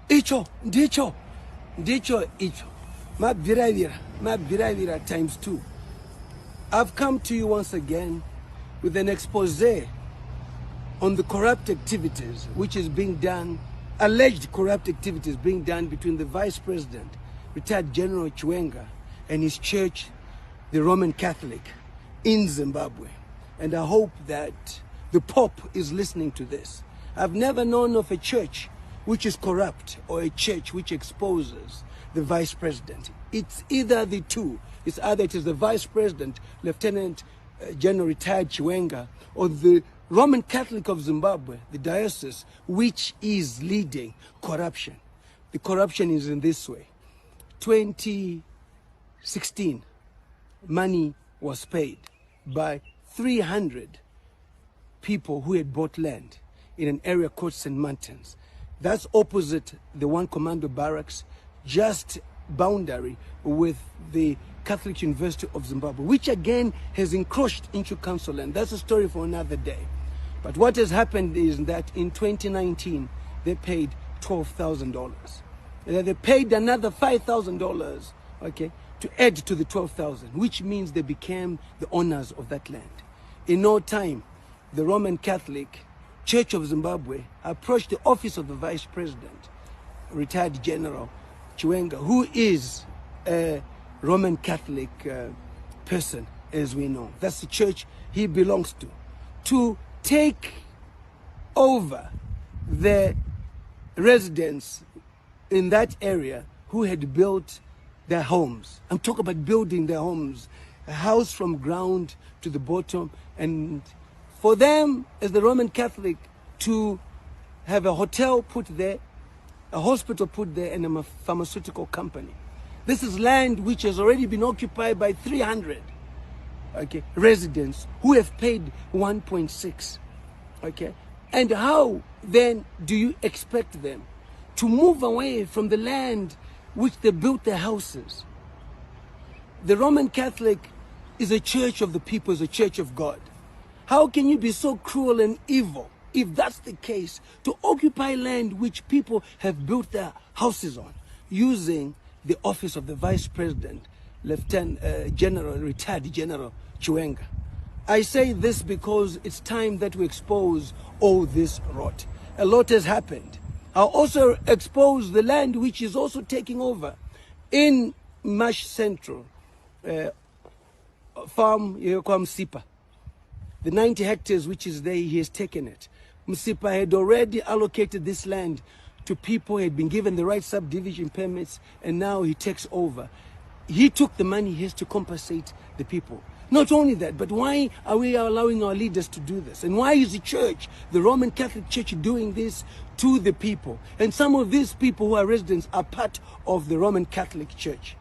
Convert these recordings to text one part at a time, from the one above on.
Icho, ndicho, icho. Mabviravira times 2. I've come to you once again with an expose on the corrupt activities which is being done, alleged corrupt activities being done between the Vice President, retired General Chiwenga, and his church, the Roman Catholic, in Zimbabwe. And I hope that the Pope is listening to this. I've never known of a church which is corrupt or a church which exposes the Vice President. It's either the two. It's either it is the Vice President, Lieutenant General retired Chiwenga, or the Roman Catholic of Zimbabwe, the diocese, which is leading corruption. The corruption is in this way. 2016, money was paid by 300 people who had bought land in an area called St. Martin's. That's opposite the One Commando Barracks, just boundary with the Catholic University of Zimbabwe, which again has encroached into council land. That's a story for another day. But what has happened is that in 2019, they paid $12,000. They paid another $5,000, okay, to add to the 12,000, which means they became the owners of that land. In no time, the Roman Catholic Church of Zimbabwe approached the office of the Vice President, retired General Chiwenga, who is a Roman Catholic person, as we know. That's the church he belongs to take over the residents in that area who had built their homes. I'm talking about building their homes, a house from ground to the bottom, and for them, as the Roman Catholic, to have a hotel put there, a hospital put there, and a pharmaceutical company. This is land which has already been occupied by 300 residents who have paid 1.6. Okay, and how then do you expect them to move away from the land which they built their houses? The Roman Catholic is a church of the people, is a church of God. How can you be so cruel and evil, if that's the case, to occupy land which people have built their houses on, using the office of the Vice President, Lieutenant General, retired General Chiwenga? I say this because it's time that we expose all this rot. A lot has happened. I'll also expose the land which is also taking over in Mash Central farm, Msipa. The 90 hectares which is there, he has taken it. Msipa had already allocated this land to people who had been given the right subdivision permits, and now he takes over. He took the money, he has to compensate the people. Not only that, but why are we allowing our leaders to do this? And why is the church, the Roman Catholic Church, doing this to the people? And some of these people who are residents are part of the Roman Catholic Church.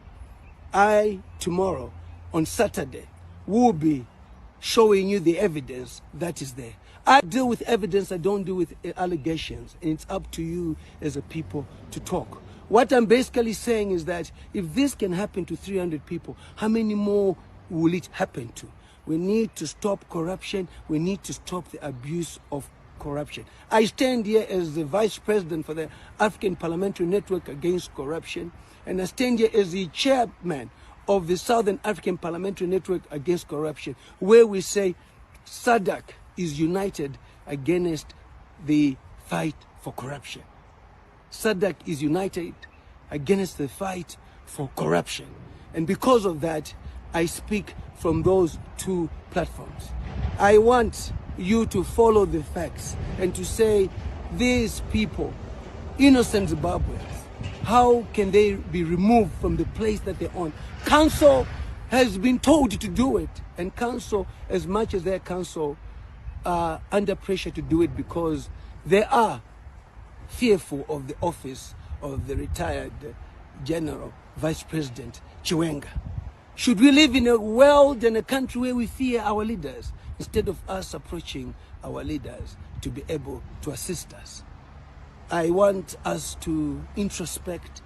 Tomorrow, on Saturday, will be showing you the evidence that is there. I deal with evidence, I don't deal with allegations, and it's up to you as a people to talk. What I'm basically saying is that if this can happen to 300 people, how many more will it happen to? We need to stop corruption. We need to stop the abuse of corruption. I stand here as the Vice President for the African Parliamentary Network Against Corruption, and I stand here as the Chairman of the Southern African Parliamentary Network Against Corruption, where we say SADC is united against the fight for corruption. SADC is united against the fight for corruption. And because of that, I speak from those two platforms. I want you to follow the facts and to say, these people, innocent Zimbabweans, how can they be removed from the place that they're on? Council has been told to do it, and council, as much as their council, are under pressure to do it because they are fearful of the office of the retired General Vice President Chiwenga. Should we live in a world and a country where we fear our leaders instead of us approaching our leaders to be able to assist us? I want us to introspect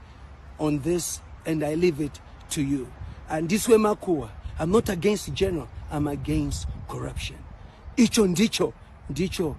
on this, and I leave it to you. And this way, Makua, I'm not against the general, I'm against corruption. Icho ndicho, icho.